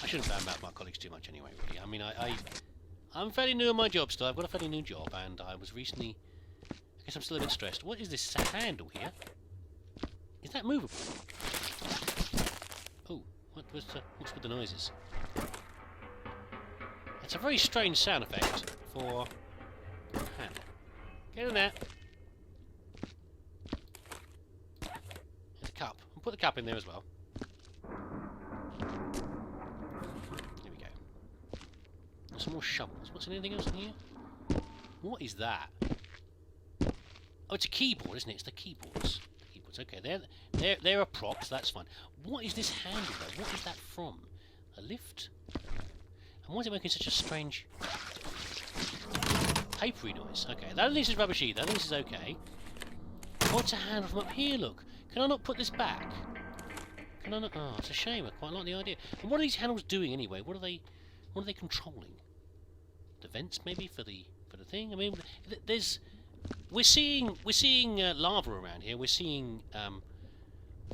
shouldn't badmouth my colleagues too much anyway, really. I mean, I'm fairly new at my job still. I've got a fairly new job, and I was recently... I guess I'm still a bit stressed. What is this handle here? Is that movable? Oh, what's with the noises? It's a very strange sound effect for a handle. Get in there. There's a cup. I'll put the cup in there as well. There we go. There's some more shovels. What's anything else in here? What is that? Oh, it's a keyboard, isn't it? It's the keyboards. Okay, they're a prop, so that's fine. What is this handle though? What is that from? A lift? And why is it making such a strange papery noise? Okay, that at least is rubbish either. That at least is okay. What's a handle from up here? Look, can I not put this back? Can I not? Oh, it's a shame. I quite like the idea. And what are these handles doing anyway? What are they controlling? The vents maybe for the thing. I mean, there's. We're seeing lava around here. We're seeing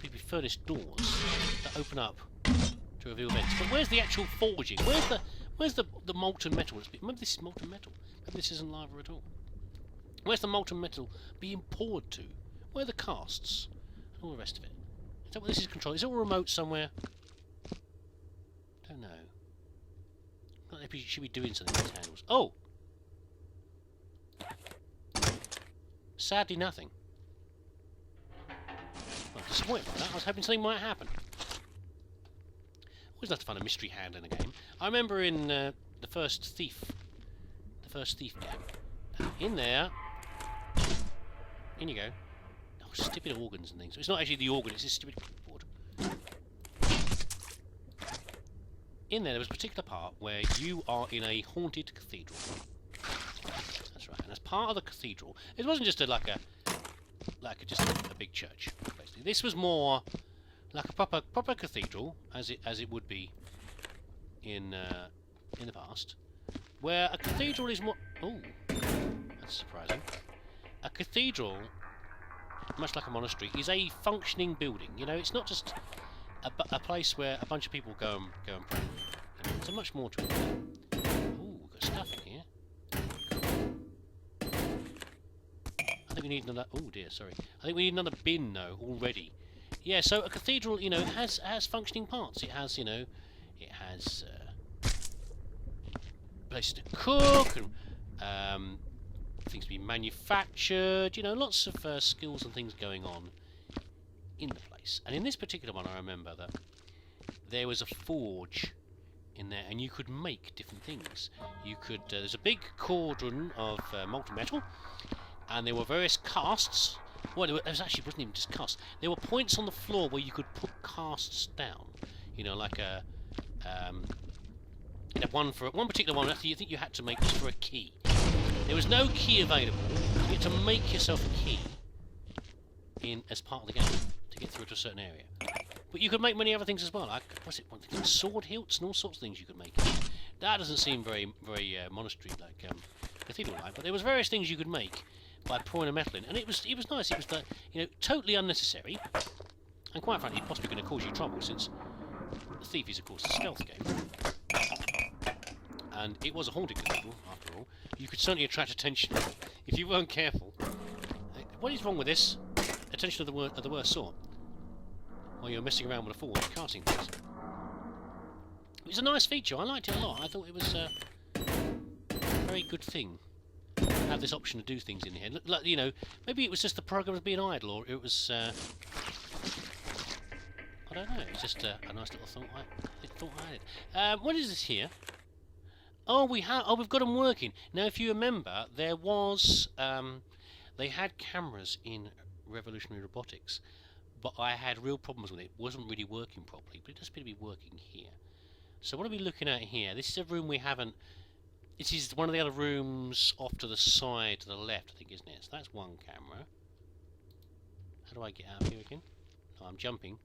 maybe furnished doors that open up to reveal vents. But where's the actual forging? Where's the molten metal? Maybe this is molten metal. Maybe this isn't lava at all. Where's the molten metal being poured to? Where are the casts? And all the rest of it. Is that what this is controlled? Is it all remote somewhere? Don't know. Maybe you should be doing something with these handles. Oh! Sadly, nothing. I'm disappointed by that. I was hoping something might happen. Always nice to find a mystery hand in a game. I remember in the first Thief game. In there. In you go. Oh, stupid organs and things. It's not actually the organ, it's this stupid keyboard. In there was a particular part where you are in a haunted cathedral. That's right. And as part of the cathedral, it wasn't just just a big church. Basically, this was more like a proper cathedral, as it would be in the past, where a cathedral is more. Oh, that's surprising. A cathedral, much like a monastery, is a functioning building. You know, it's not just a place where a bunch of people go and pray. You know, there's much more to it. Ooh, we've got stuff in here. I think we need another. Oh dear, sorry. I think we need another bin though already. Yeah, so a cathedral, you know, has functioning parts. It has, you know, it has places to cook and things to be manufactured. You know, lots of skills and things going on in the place. And in this particular one, I remember that there was a forge in there, and you could make different things. You could. There's a big cauldron of molten metal, and there were various casts. Well, it wasn't even just casts. There were points on the floor where you could put casts down. You know, like a. You had one for one particular one. You think you had to make this for a key. There was no key available. You had to make yourself a key as part of the game to get through to a certain area. But you could make many other things as well. Like, what's it? One thing, sword hilts and all sorts of things you could make. That doesn't seem very monastery like cathedral like. But there was various things you could make by pouring a metal in, and it was nice. It was totally unnecessary, and quite frankly, possibly going to cause you trouble since the Thief is of course a stealth game, and it was a haunted cathedral after all. You could certainly attract attention if you weren't careful. What is wrong with this? Attention of the worst sort. While you're messing around with a forge, casting things. It was a nice feature. I liked it a lot. I thought it was a very good thing. Have this option to do things in here. Like, you know, maybe it was just the program was being idle, or it was I don't know. It's just a nice little thought I had. What is this here? Oh, we've got them working now. If you remember, there was they had cameras in Revolutionary Robotics, but I had real problems with it. It wasn't really working properly, but it does appear to be working here. So what are we looking at here? This is a room we haven't. This is one of the other rooms off to the side, to the left, I think, isn't it? So that's one camera. How do I get out of here again? Oh, I'm jumping.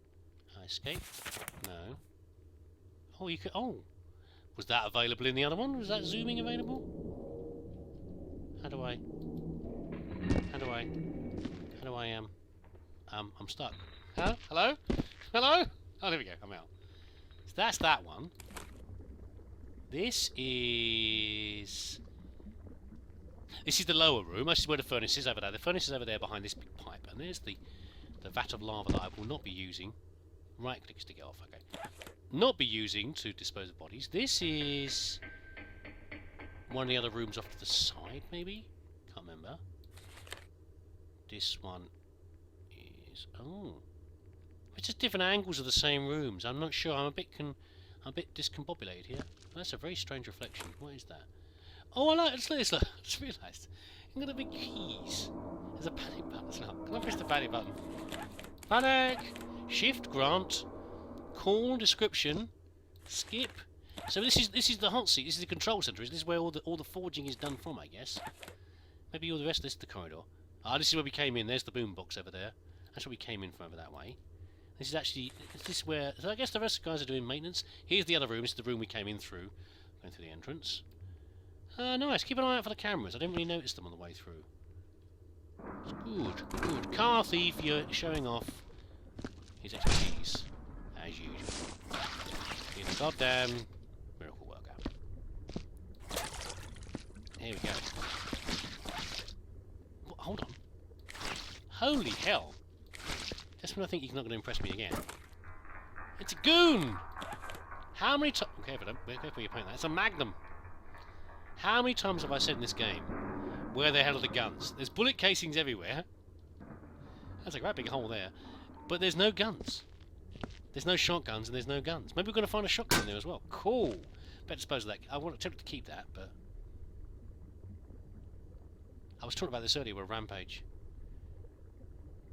I escape? No. Oh, you could. Oh, was that available in the other one? Was that zooming available? How do I? I'm stuck. Huh? Hello? Hello? Oh, there we go. I'm out. So that's that one. This is the lower room. This is where the furnace is over there. The furnace is over there behind this big pipe. And there's the vat of lava that I will not be using. Right clicks to get off, okay. Not be using to dispose of bodies. This is one of the other rooms off to the side, maybe? Can't remember. This one is... oh. It's just different angles of the same rooms. I'm not sure. I'm a bit discombobulated here. That's a very strange reflection. What is that? Oh, I like it. I just realised. I've got the big keys. There's a panic button. Look. Can I press the panic button? Panic! Shift, grant, call, description, skip. So this is the hot seat. This is the control centre. This is where all the forging is done from, I guess. Maybe all the rest of this is the corridor. Ah, this is where we came in. There's the boombox over there. That's where we came in from over that way. This is actually... is this where... so I guess the rest of the guys are doing maintenance. Here's the other room. This is the room we came in through. Going through the entrance. Nice. Keep an eye out for the cameras. I didn't really notice them on the way through. It's good. Good. Car thief, you're showing off his expertise. As usual. He's a goddamn miracle worker. Here we go. Hold on. Holy hell. Just when I think you're not going to impress me again. It's a goon! How many times... careful you're playing that. It's a magnum. How many times have I said in this game, where the hell are the guns? There's bullet casings everywhere. That's a great big hole there. But there's no guns. There's no shotguns and there's no guns. Maybe we're going to find a shotgun there as well. Cool. Better dispose of that. I want to keep that, but... I was talking about this earlier with Rampage.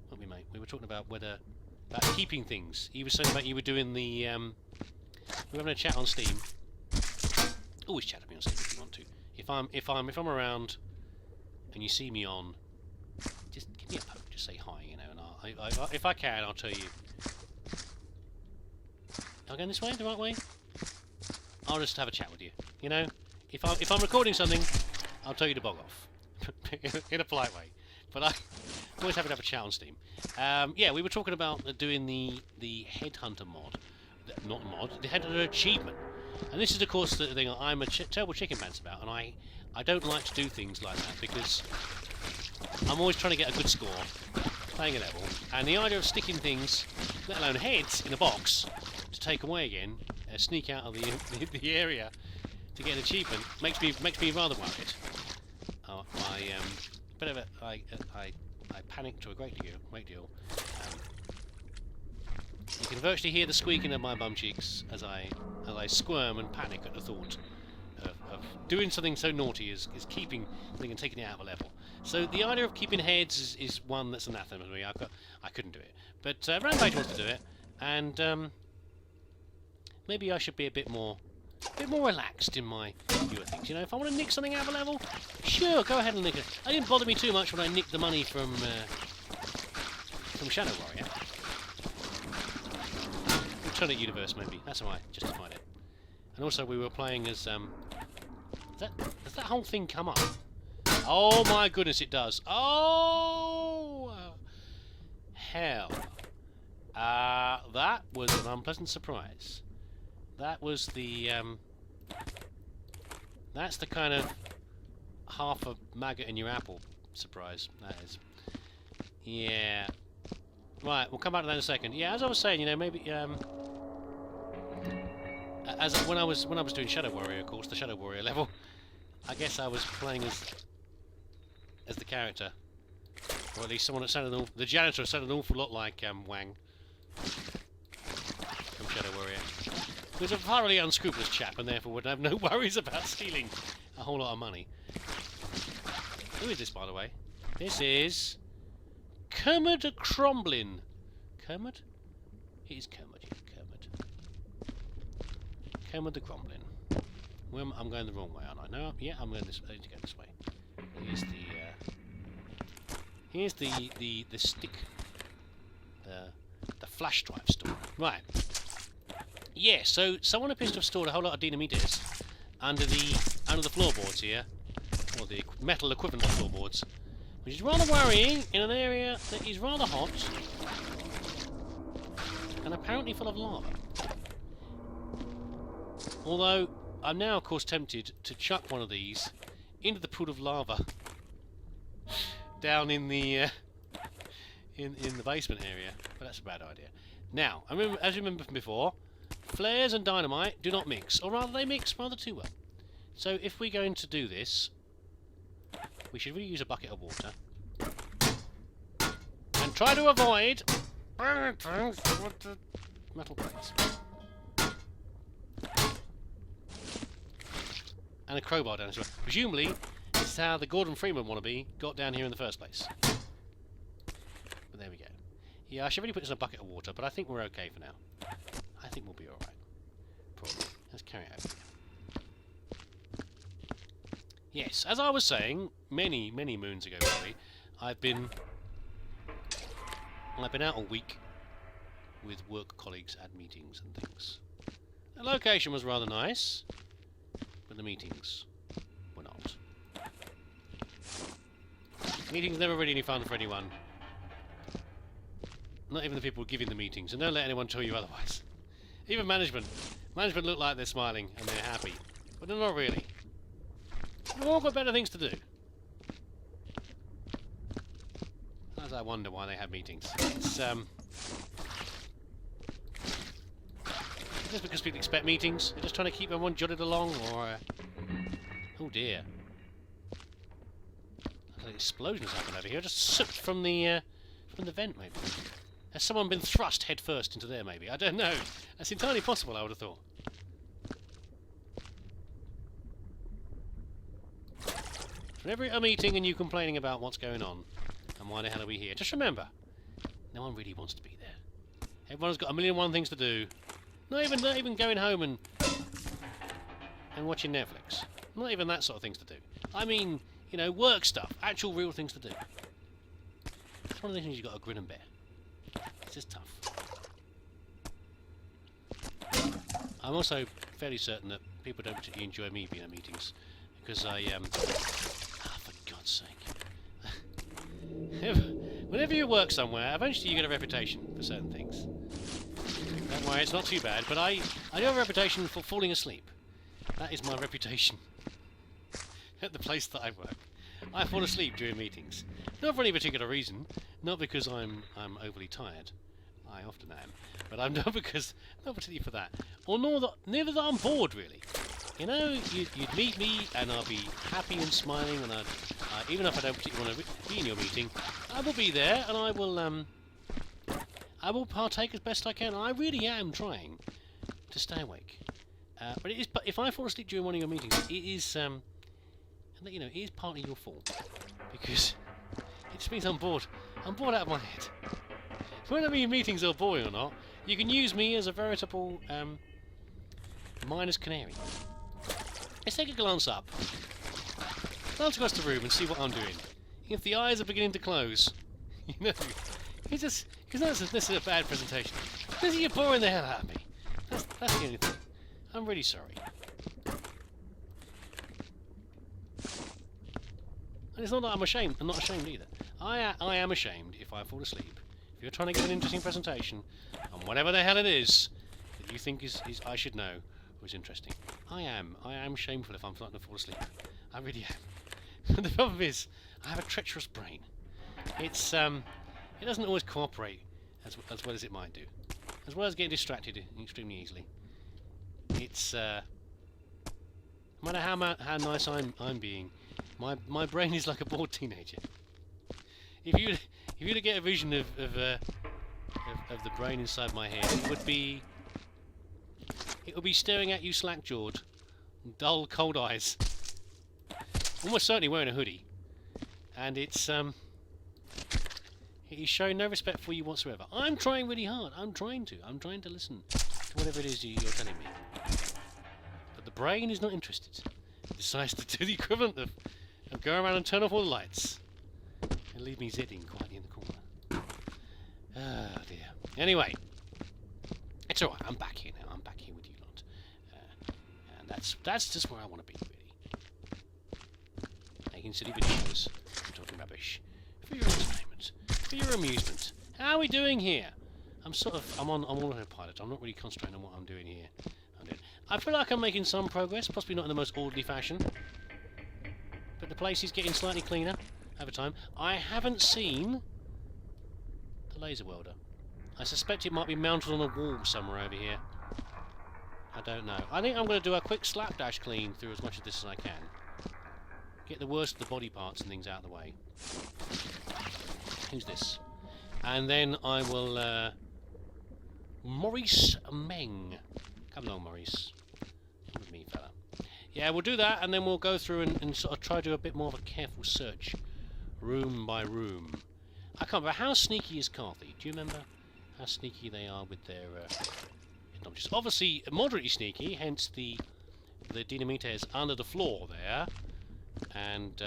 What we mate? We were talking about about keeping things. You were saying about you were doing the we were having a chat on Steam. Always chat with me on Steam if you want to. If I'm around and you see me on, just give me a poke, just say hi, you know, and if I can, I'll tell you. Am I going this way, the right way? I'll just have a chat with you. You know, if I'm recording something, I'll tell you to bog off in a polite way. But I'm always happy to have a chat on Steam. Yeah, we were talking about doing the Headhunter mod, not mod, the Headhunter achievement. And this is, of course, the thing I'm a terrible chicken pants about, and I don't like to do things like that because I'm always trying to get a good score, playing a level, and the idea of sticking things, let alone heads, in a box to take away again, sneak out of the area to get an achievement makes me rather worried. I panic to a great deal. You can virtually hear the squeaking of my bum cheeks as I squirm and panic at the thought of doing something so naughty as keeping something and taking it out of a level. So the idea of keeping heads is one that's anathema to me. I couldn't do it, but Rampage wants to do it, and maybe I should be a bit more relaxed in my view of things. You know, if I want to nick something out of a level, sure, go ahead and nick it. It didn't bother me too much when I nicked the money from Shadow Warrior. Alternate universe, maybe. That's how I justified it. And also, we were playing as does that whole thing come up? Oh my goodness, it does. Oh hell! That was an unpleasant surprise. That was the that's the kind of half a maggot in your apple surprise. That is. Yeah. Right, we'll come back to that in a second. Yeah, as I was saying, you know, maybe when I was doing Shadow Warrior, of course, the Shadow Warrior level, I guess I was playing as the character, or at least someone that sounded the janitor sounded an awful lot like Wang from Shadow Warrior. He was a thoroughly unscrupulous chap, and therefore would have no worries about stealing a whole lot of money. Who is this, by the way? This is Kermit Cromblin. Kermit? It is Kermit, yes, Kermit. Kermit the Cromblin. Well, I'm going the wrong way, aren't I? No, yeah, I'm going this. I need to go this way. Here's the stick, the flash drive store. Right. Yeah. So someone appears to have stored a whole lot of dynamites under the floorboards here, or the metal equivalent of floorboards, which is rather worrying in an area that is rather hot and apparently full of lava. Although I'm now, of course, tempted to chuck one of these into the pool of lava down in the in the basement area, but that's a bad idea. Now, as you remember from before, flares and dynamite do not mix, or rather, they mix rather too well. So, if we're going to do this, we should really use a bucket of water and try to avoid metal plates. And a crowbar down as well. Presumably, this is how the Gordon Freeman wannabe got down here in the first place. But there we go. Yeah, I should really put this in a bucket of water, but I think we're okay for now. I think we'll be alright. Probably. Let's carry it over here. Yes, as I was saying, many moons ago probably, I've been out all week with work colleagues at meetings and things. The location was rather nice, but the meetings were not. Meetings never really any fun for anyone. Not even the people giving the meetings, and don't let anyone tell you otherwise. Even management. Management look like they're smiling and they're happy, but they're not really. They've all got better things to do. Sometimes I wonder why they have meetings. It's just because people expect meetings. They're just trying to keep everyone jotted along, or oh dear, an explosion has happened over here. Just sipped from the vent, maybe. Has someone been thrust head first into there? Maybe, I don't know. That's entirely possible. I would have thought. Whenever you're at a meeting and you complaining about what's going on and why the hell are we here, just remember, no one really wants to be there. Everyone's got a million and one things to do. Not even going home and watching Netflix. Not even that sort of things to do. I mean, you know, work stuff, actual real things to do. It's one of the things you've got to grin and bear. It's just tough. I'm also fairly certain that people don't particularly enjoy me being at meetings because I for God's sake. Whenever you work somewhere, eventually you get a reputation for certain things. Don't worry, it's not too bad, but I do have a reputation for falling asleep. That is my reputation at the place that I work. I fall asleep during meetings. Not for any particular reason, not because I'm overly tired. I often am, but I'm not particularly for that. Or neither that I'm bored, really. You know, you'd meet me and I'll be happy and smiling, and even if I don't particularly want to be in your meeting, I will be there and I will partake as best I can. I really am trying to stay awake. But if I fall asleep during one of your meetings, it is you know, it is partly your fault, because it just means I'm bored. I'm bored out of my head. Whether your meetings are boring or not, you can use me as a veritable miner's canary. Let's take a glance up. Glance across the room and see what I'm doing. If the eyes are beginning to close, you know, because this is a bad presentation. You're boring the hell out of me. That's the only thing. I'm really sorry. And it's not that I'm ashamed. I'm not ashamed either. I am ashamed if I fall asleep. If you're trying to give an interesting presentation on whatever the hell it is that you think is I should know or is interesting, I am shameful if I'm starting to fall asleep. I really am. But the problem is, I have a treacherous brain. It doesn't always cooperate as well as it might do. As well as getting distracted extremely easily. It's no matter how nice I'm being, my brain is like a bored teenager. If you were to get a vision of the brain inside my head, it would be staring at you slack-jawed, dull, cold eyes, almost certainly wearing a hoodie, and it is showing no respect for you whatsoever. I'm trying really hard. I'm trying to listen to whatever it is you're telling me, but the brain is not interested. It decides to do the equivalent of go around and turn off all the lights and leave me zidding quietly in the corner. Oh dear. Anyway, it's alright. I'm back here now. I'm back here with you lot, and that's just where I want to be, really. Making silly videos, talking rubbish for your entertainment, for your amusement. How are we doing here? I'm on autopilot. I'm not really concentrating on what I'm doing here. I feel like I'm making some progress, possibly not in the most orderly fashion. But the place is getting slightly cleaner over time. I haven't seen the laser welder. I suspect it might be mounted on a wall somewhere over here. I don't know. I think I'm going to do a quick slapdash clean through as much of this as I can. Get the worst of the body parts and things out of the way. Who's this? And then I will... Maurice Meng. Come along, Maurice. Come with me, fella. Yeah, we'll do that, and then we'll go through and sort of try to do a bit more of a careful search. Room by room. I can't remember. How sneaky is Carthy? Do you remember how sneaky they are with their... objects? Obviously, moderately sneaky, hence the dynamites under the floor there. And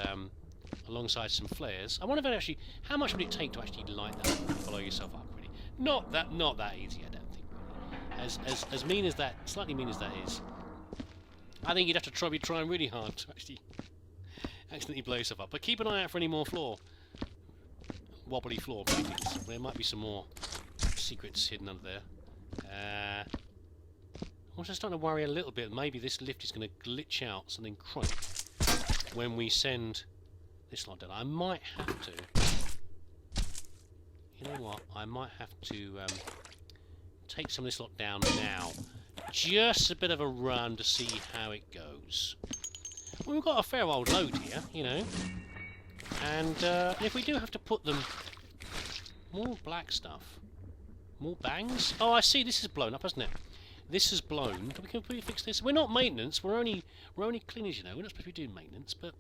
alongside some flares. I wonder if it actually... How much would it take to actually light that up and blow yourself up, really? Not that easy, I don't think, really. As mean as that... Slightly mean as that is... I think you'd have to be trying really hard to actually accidentally blow yourself up. But keep an eye out for any more wobbly floor paintings. There might be some more secrets hidden under there. I'm also starting to worry a little bit. Maybe this lift is going to glitch out, something chronic, when we send this lot down. I might have to... You know what? I might have to take some of this lot down now. Just a bit of a run to see how it goes. Well, we've got a fair old load here, you know. And if we do have to put them... More black stuff. More bangs? Oh, I see. This is blown up, hasn't it? This is blown. Can we fix this? We're not maintenance. We're only cleaners, you know. We're not supposed to be doing maintenance, but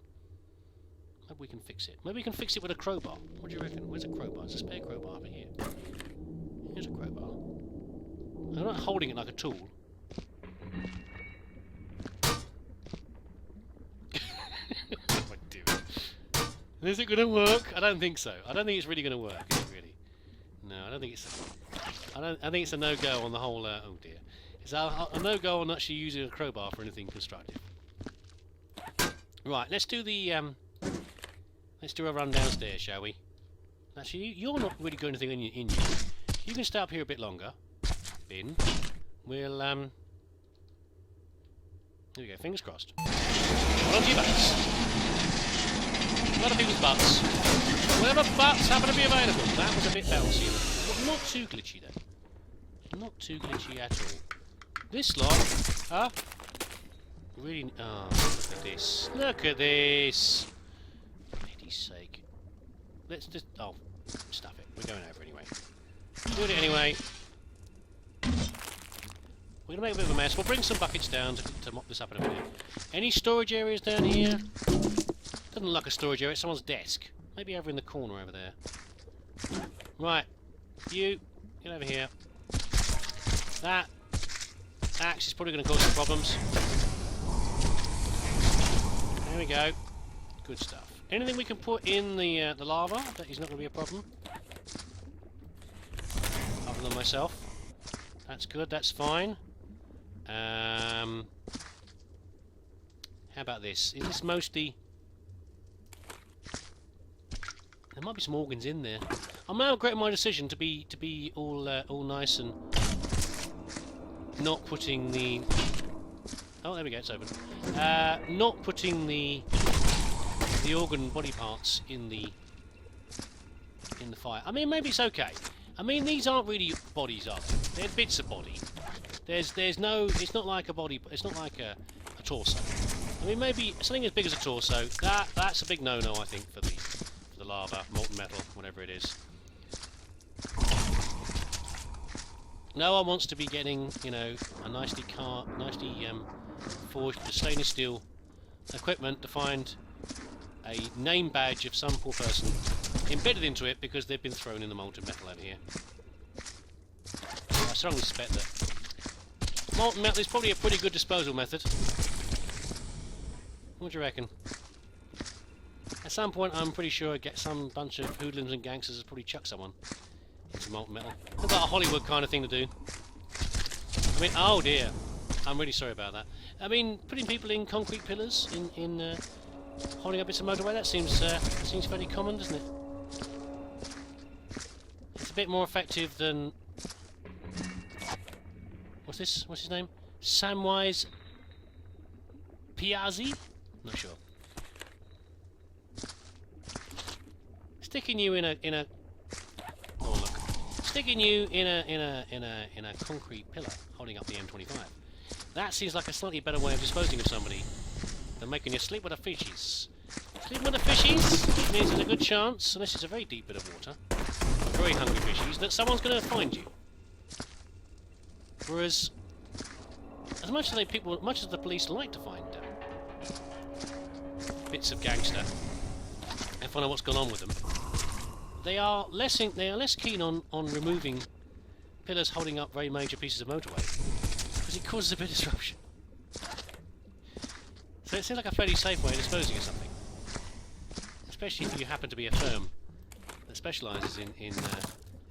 maybe we can fix it. Maybe we can fix it with a crowbar. What do you reckon? Where's a crowbar? There's a spare crowbar over here. Here's a crowbar. I'm not holding it like a tool. What am I doing? Is it going to work? I don't think so. I don't think it's really going to work, is it really? No, I don't think it's... I think it's a no-go on the whole... oh dear. It's a no-go on actually using a crowbar for anything constructive. Right, let's do the... let's do a run downstairs, shall we? Actually, you're not really going anything in you. You can stay up here a bit longer. Bin. We'll, Here we go, fingers crossed. Well, on to your butts. A lot of people's butts. Whatever butts happen to be available. That was a bit bouncy. Not too glitchy, though. Not too glitchy at all. This lot, huh? Really... Oh, look at this. Look at this! For pity's sake. Let's just... Oh, stuff it. We're going over anyway. Doing it anyway. We're going to make a bit of a mess. We'll bring some buckets down to mop this up in a minute. Any storage areas down here? Doesn't look like a storage area. It's someone's desk. Maybe over in the corner over there. Right. You, get over here. That axe is probably going to cause some problems. There we go. Good stuff. Anything we can put in the lava that is not going to be a problem. Other than myself. That's good, that's fine. How about this? Is this mostly... There might be some organs in there. I'm now regretting my decision to be all nice and not putting the... Oh, there we go, it's open. Not putting the organ body parts in the fire. I mean, maybe it's okay. I mean, these aren't really bodies, are they? They're bits of body. There's no... It's not like a body... It's not like a torso. I mean, maybe something as big as a torso. That's a big no-no, I think, for the lava, molten metal, whatever it is. No one wants to be getting, you know, a nicely forged stainless steel equipment to find a name badge of some poor person embedded into it because they've been thrown in the molten metal over here. I strongly suspect that molten metal is probably a pretty good disposal method. What do you reckon? At some point, I'm pretty sure some bunch of hoodlums and gangsters has probably chucked someone into molten metal. Looks like a Hollywood kind of thing to do. I mean, oh dear. I'm really sorry about that. I mean, putting people in concrete pillars, in holding up bits of motorway, that seems fairly common, doesn't it? It's a bit more effective than... What's this? What's his name? Samwise Piazzi? Not sure. Sticking you in a oh look. Sticking you in a concrete pillar holding up the M25. That seems like a slightly better way of disposing of somebody than making you sleep with the fishies. Sleep with the fishies means there's a good chance, unless it's a very deep bit of water, very hungry fishies, that someone's going to find you. Whereas, as much as the police like to find bits of gangster and find out what's gone on with them, they are less keen on removing pillars holding up very major pieces of motorway because it causes a bit of disruption. So it seems like a fairly safe way of disposing of something, especially if you happen to be a firm that specialises in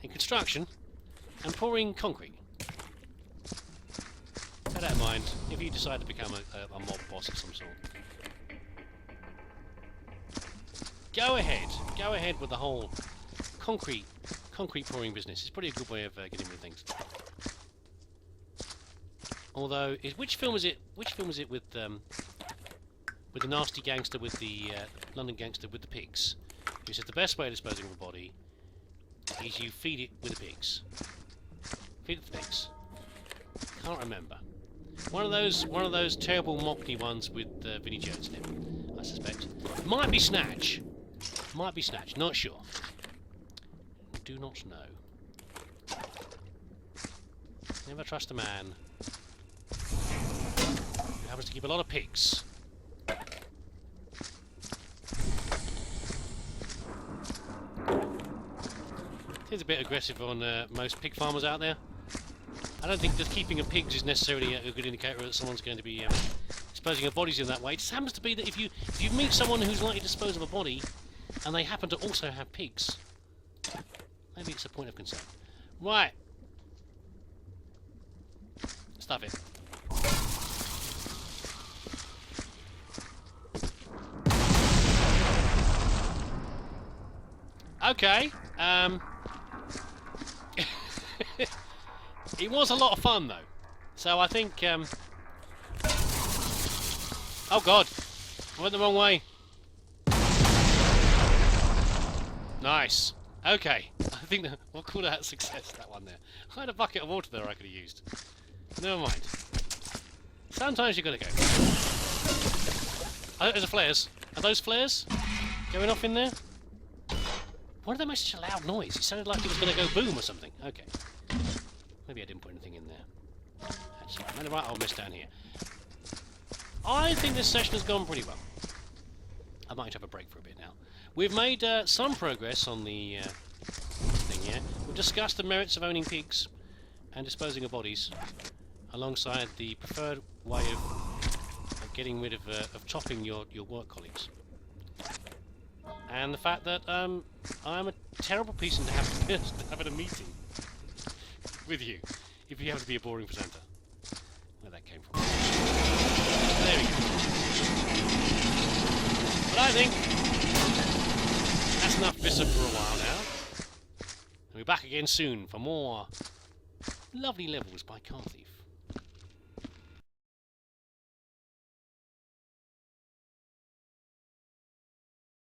construction and pouring concrete. Bear that in mind if you decide to become a mob boss of some sort. Go ahead with the whole concrete pouring business. It's probably a good way of getting rid of things. Although, which film is it? Which film is it with the nasty gangster, with the London gangster with the pigs? Who says the best way of disposing of a body is you feed it with the pigs. Feed it to the pigs. Can't remember. One of those terrible Mockney ones with Vinnie Jones in it, I suspect. Might be Snatch. Might be Snatch. Not sure. Do not know. Never trust a man who happens to keep a lot of pigs. Seems a bit aggressive on most pig farmers out there. I don't think that keeping of pigs is necessarily a good indicator that someone's going to be disposing of bodies in that way. It just happens to be that if you meet someone who's likely to dispose of a body and they happen to also have pigs, maybe it's a point of concern. Right. Stuff it. Okay. It was a lot of fun, though. So I think... Oh, God. I went the wrong way. Nice. Okay. I think we'll call that a success, that one there. I had a bucket of water there I could have used. Never mind. Sometimes you've got to go. Oh, there's a flares. Are those flares going off in there? Why did they make such a loud noise? It sounded like it was going to go boom or something. Okay. Maybe I didn't put anything in there. That's right. I'm in the right old mess down here. I think this session has gone pretty well. I might have a break for a bit now. We've made some progress on the thing here. We've discussed the merits of owning pigs and disposing of bodies, alongside the preferred way of getting rid of chopping your work colleagues. And the fact that I'm a terrible person to have at a meeting with you, if you happen to be a boring presenter. Where that came from. There we go. But I think that's enough Viscera for a while now. We'll be back again soon for more lovely levels by Car Thief.